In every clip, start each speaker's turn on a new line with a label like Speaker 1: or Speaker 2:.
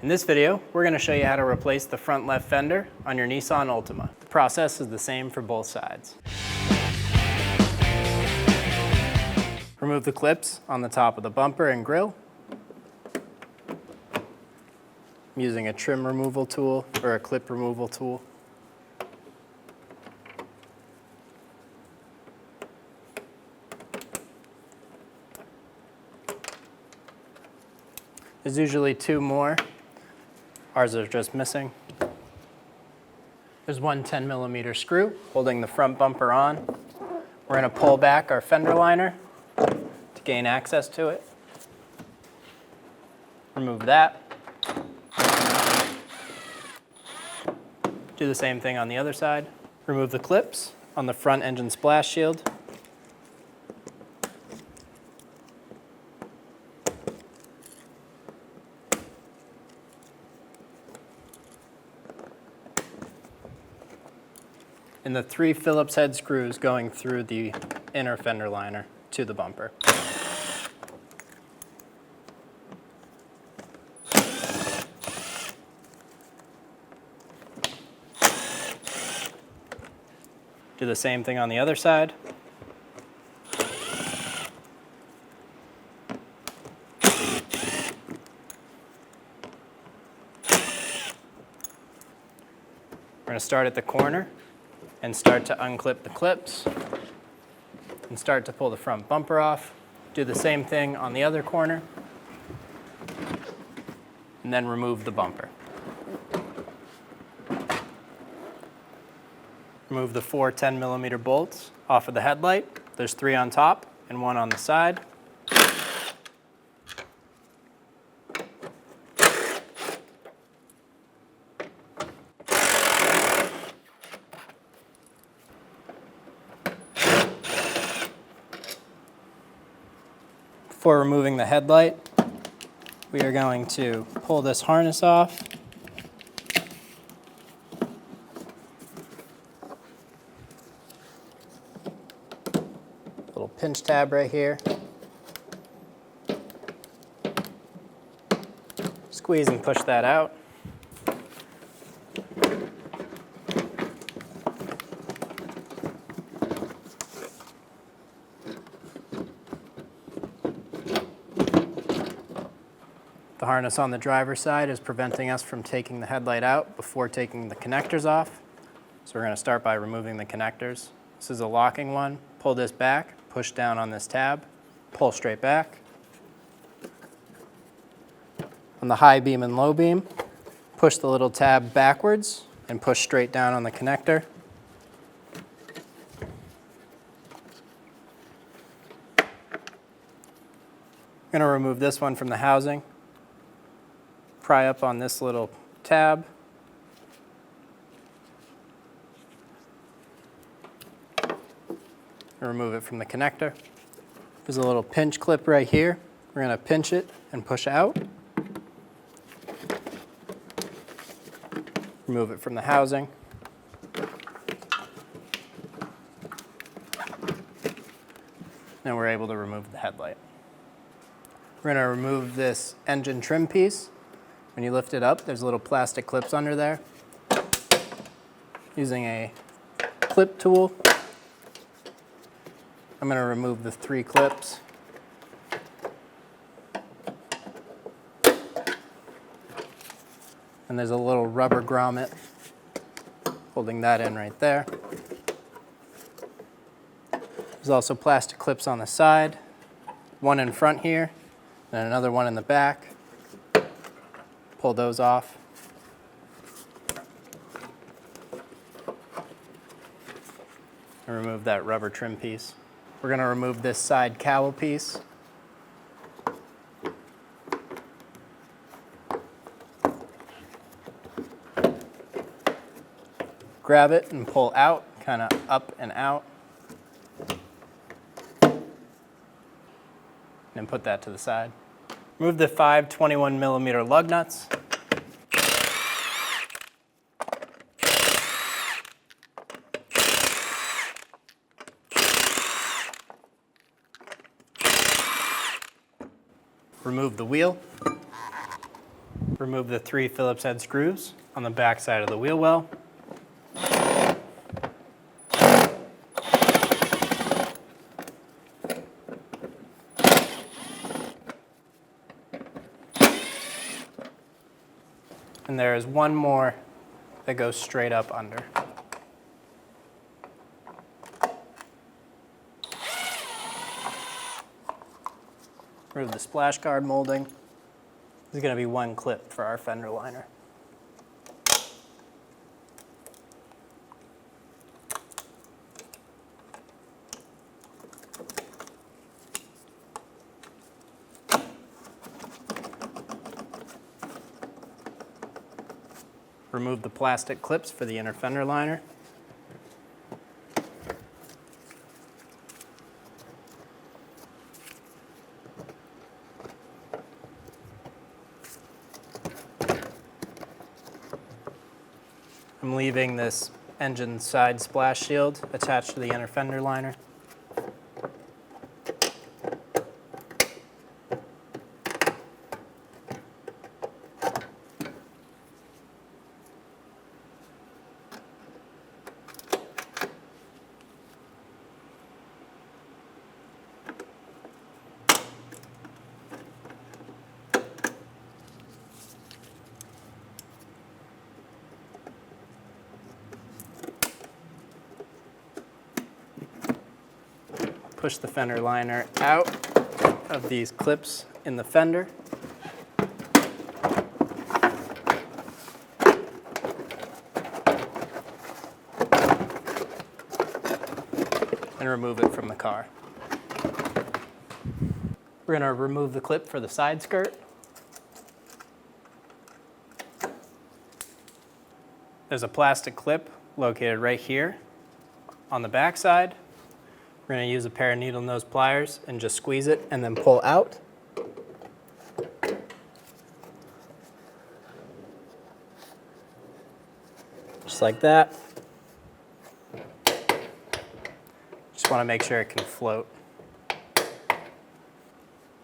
Speaker 1: In this video, we're going to show you how to replace the front left fender on your Nissan Altima. The process is the same for both sides. Remove the clips on the top of the bumper and grille. I'm using a trim removal tool or a clip removal tool. There's usually two more. Ours are just missing. There's one 10mm screw holding the front bumper on. We're going to pull back our fender liner to gain access to it. Remove that. Do the same thing on the other side. Remove the clips on the front engine splash shield. And the 3 Phillips head screws going through the inner fender liner to the bumper. Do the same thing on the other side. We're going to start at the corner and start to unclip the clips and start to pull the front bumper off. Do the same thing on the other corner and then remove the bumper. Remove the 4 10mm bolts off of the headlight. There's 3 on top and 1 on the side. Before removing the headlight, we are going to pull this harness off. Little pinch tab right here. Squeeze and push that out. The harness on the driver's side is preventing us from taking the headlight out before taking the connectors off. So we're going to start by removing the connectors. This is a locking one. Pull this back, push down on this tab, pull straight back. On the high beam and low beam, push the little tab backwards and push straight down on the connector. I'm going to remove this one from the housing. Pry up on this little tab. And remove it from the connector. There's a little pinch clip right here. We're going to pinch it and push out. Remove it from the housing. Now we're able to remove the headlight. We're going to remove this engine trim piece. When you lift it up, there's little plastic clips under there. Using a clip tool, I'm going to remove the 3 clips. And there's a little rubber grommet holding that in right there. There's also plastic clips on the side, one in front here, and another one in the back. Pull those off. And remove that rubber trim piece. We're going to remove this side cowl piece. Grab it and pull out, kind of up and out. And put that to the side. Remove the 5 21mm lug nuts. Remove the wheel. Remove the 3 Phillips head screws on the back side of the wheel well. And there is one more that goes straight up under. Remove the splash guard molding. There's going to be one clip for our fender liner. Remove the plastic clips for the inner fender liner. I'm leaving this engine side splash shield attached to the inner fender liner. Push the fender liner out of these clips in the fender. And remove it from the car. We're going to remove the clip for the side skirt. There's a plastic clip located right here on the back side. We're going to use a pair of needle nose pliers and just squeeze it and then pull out. Just like that. Just want to make sure it can float.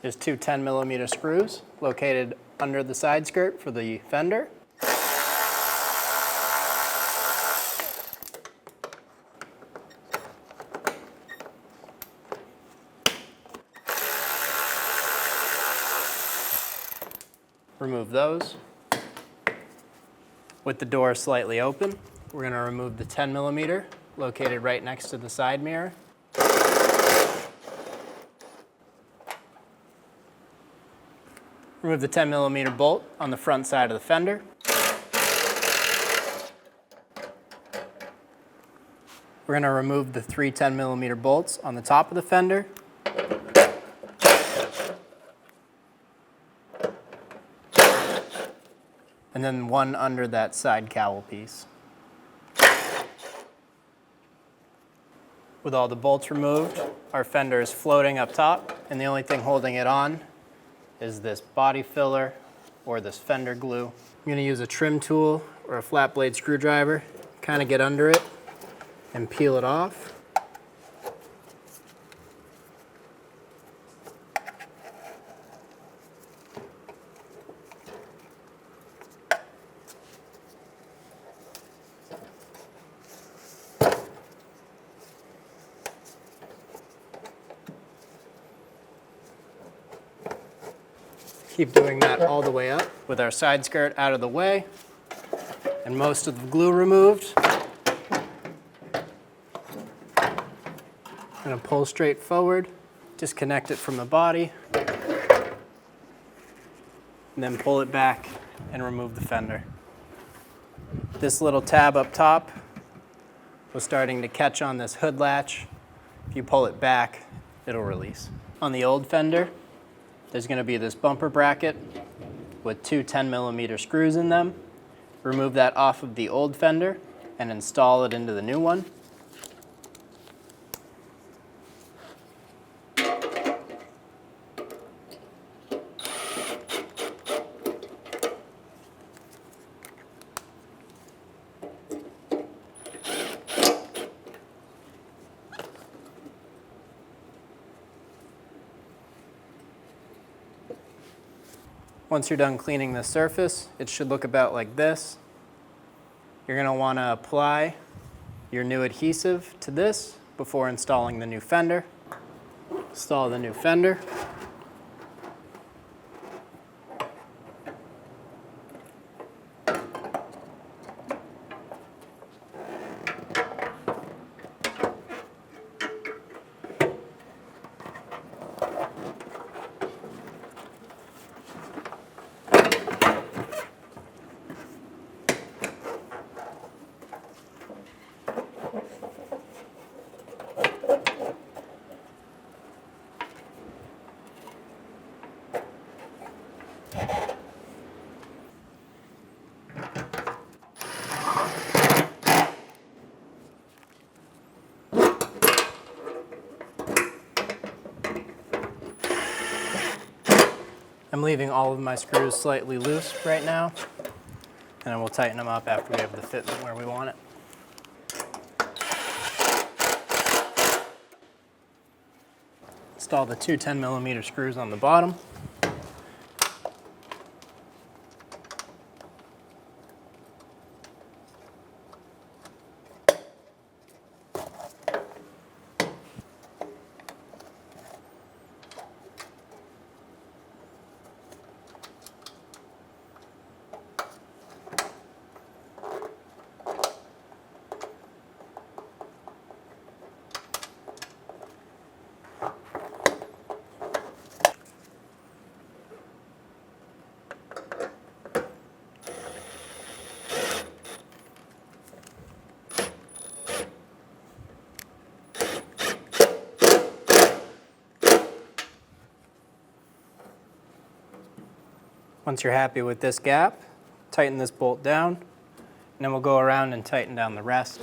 Speaker 1: There's 2 10mm screws located under the side skirt for the fender. Remove those. With the door slightly open, we're going to remove the 10mm located right next to the side mirror. Remove the 10mm bolt on the front side of the fender. We're going to remove the 3 10mm bolts on the top of the fender. And then one under that side cowl piece. With all the bolts removed, our fender is floating up top, and the only thing holding it on is this body filler or this fender glue. I'm going to use a trim tool or a flat blade screwdriver, kind of get under it and peel it off. Keep doing that all the way up with our side skirt out of the way and most of the glue removed. I'm going to pull straight forward, disconnect it from the body, and then pull it back and remove the fender. This little tab up top was starting to catch on this hood latch. If you pull it back, it'll release. On the old fender, there's going to be this bumper bracket with 2 10mm screws in them. Remove that off of the old fender and install it into the new one. Once you're done cleaning the surface, it should look about like this. You're going to want to apply your new adhesive to this before installing the new fender. Install the new fender. I'm leaving all of my screws slightly loose right now, and then we'll tighten them up after we have the fit where we want it. Install the two 10mm screws on the bottom. Once you're happy with this gap, tighten this bolt down, and then we'll go around and tighten down the rest.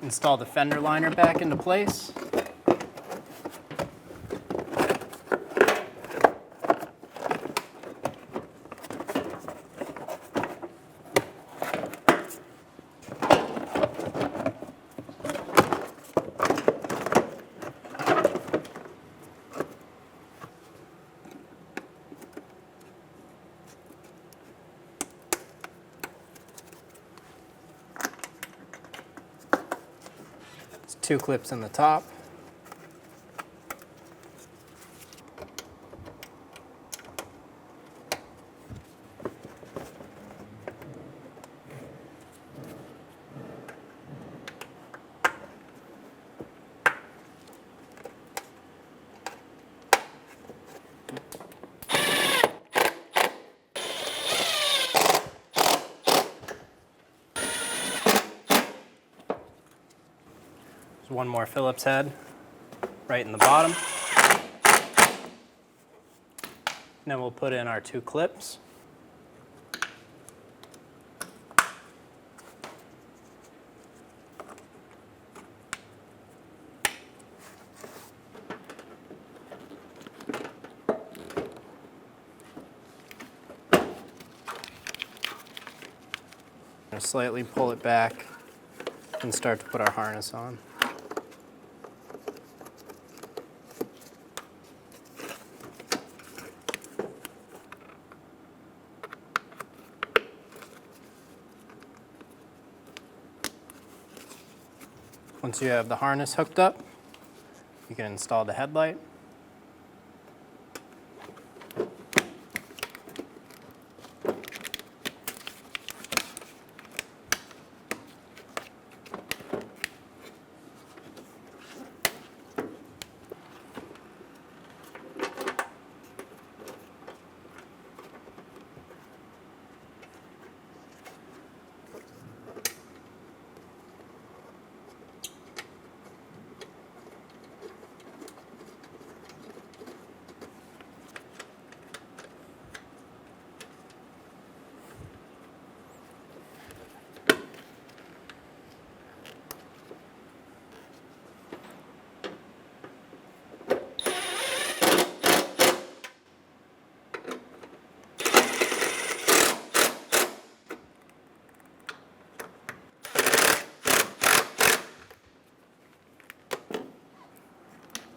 Speaker 1: Install the fender liner back into place. Two clips in the top. One more Phillips head right in the bottom. And then we'll put in our two clips. And slightly pull it back and start to put our harness on. Once you have the harness hooked up, you can install the headlight.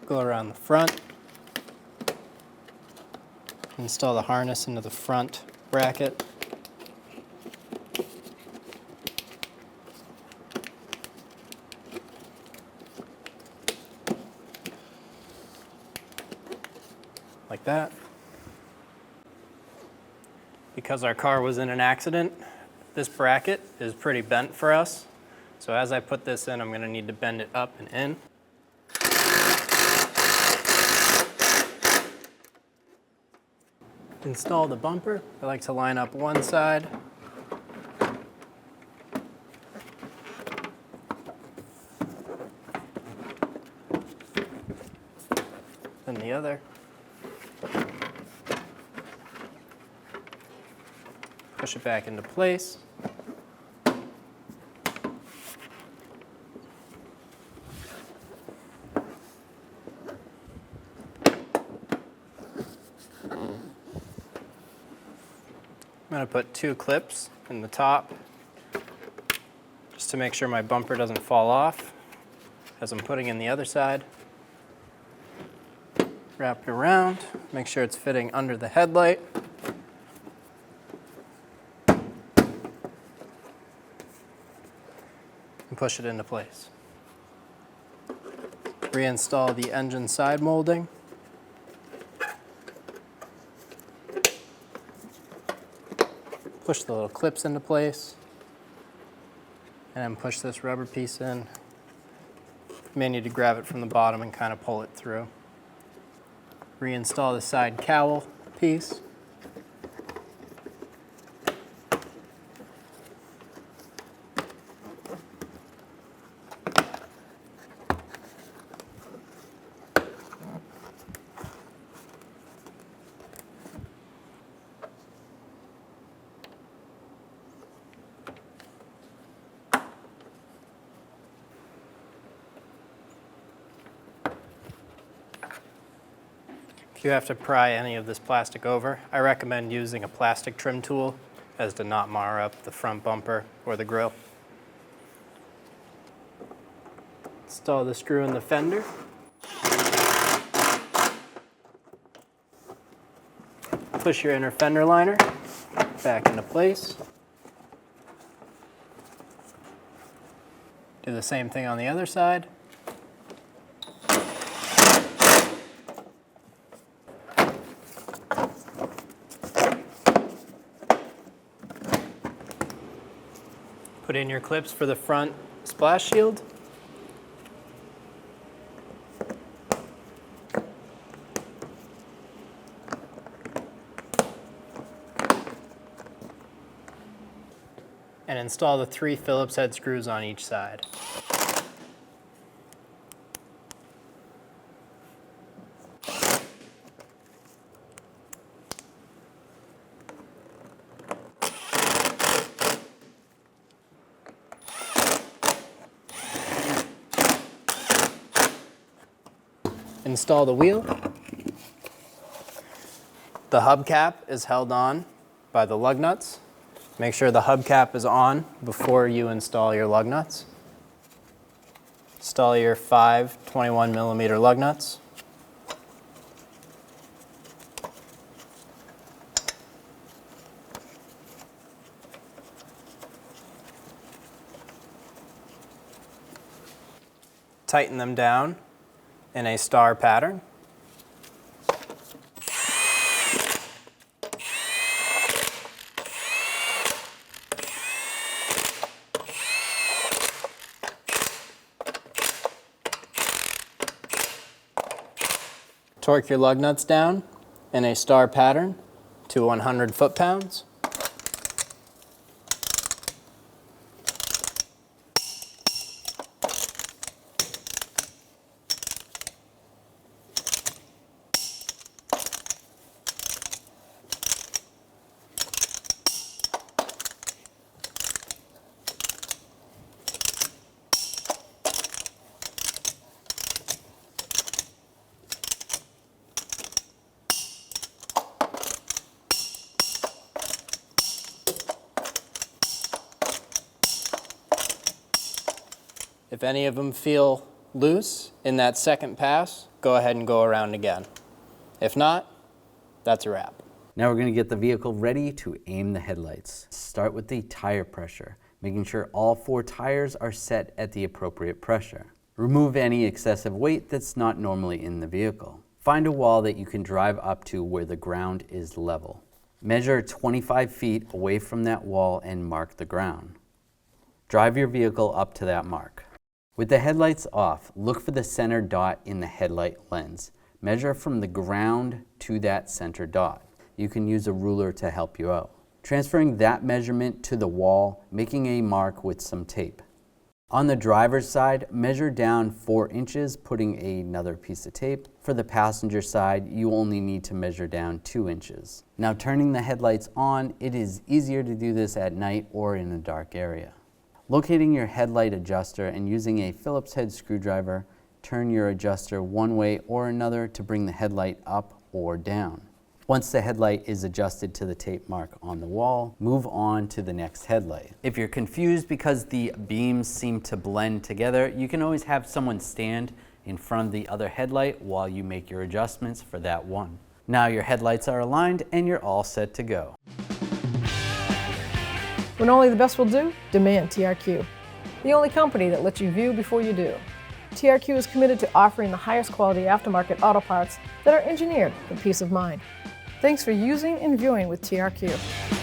Speaker 1: Go around the front. Install the harness into the front bracket. Like that. Because our car was in an accident, this bracket is pretty bent for us. So as I put this in, I'm going to need to bend it up and in. Install the bumper. I like to line up one side. Then the other. Push it back into place. I'm going to put 2 clips in the top just to make sure my bumper doesn't fall off as I'm putting in the other side. Wrap it around, make sure it's fitting under the headlight. And push it into place. Reinstall the engine side molding. Push the little clips into place, and then push this rubber piece in. You may need to grab it from the bottom and kind of pull it through. Reinstall the side cowl piece. If you have to pry any of this plastic over, I recommend using a plastic trim tool as to not mar up the front bumper or the grille. Install the screw in the fender. Push your inner fender liner back into place. Do the same thing on the other side. Put in your clips for the front splash shield. And install the 3 Phillips head screws on each side. Install the wheel. The hubcap is held on by the lug nuts. Make sure the hubcap is on before you install your lug nuts. Install your 5 21mm lug nuts. Tighten them down in a star pattern. Torque your lug nuts down in a star pattern to 100 foot-pounds. If any of them feel loose in that second pass, go ahead and go around again. If not, that's a wrap.
Speaker 2: Now we're going to get the vehicle ready to aim the headlights. Start with the tire pressure, making sure all 4 tires are set at the appropriate pressure. Remove any excessive weight that's not normally in the vehicle. Find a wall that you can drive up to where the ground is level. Measure 25 feet away from that wall and mark the ground. Drive your vehicle up to that mark. With the headlights off, look for the center dot in the headlight lens. Measure from the ground to that center dot. You can use a ruler to help you out. Transferring that measurement to the wall, making a mark with some tape. On the driver's side, measure down 4 inches, putting another piece of tape. For the passenger side, you only need to measure down 2 inches. Now turning the headlights on, it is easier to do this at night or in a dark area. Locating your headlight adjuster and using a Phillips head screwdriver, turn your adjuster one way or another to bring the headlight up or down. Once the headlight is adjusted to the tape mark on the wall, move on to the next headlight. If you're confused because the beams seem to blend together, you can always have someone stand in front of the other headlight while you make your adjustments for that one. Now your headlights are aligned and you're all set to go.
Speaker 3: When only the best will do, demand TRQ. The only company that lets you view before you do. TRQ is committed to offering the highest quality aftermarket auto parts that are engineered for peace of mind. Thanks for using and viewing with TRQ.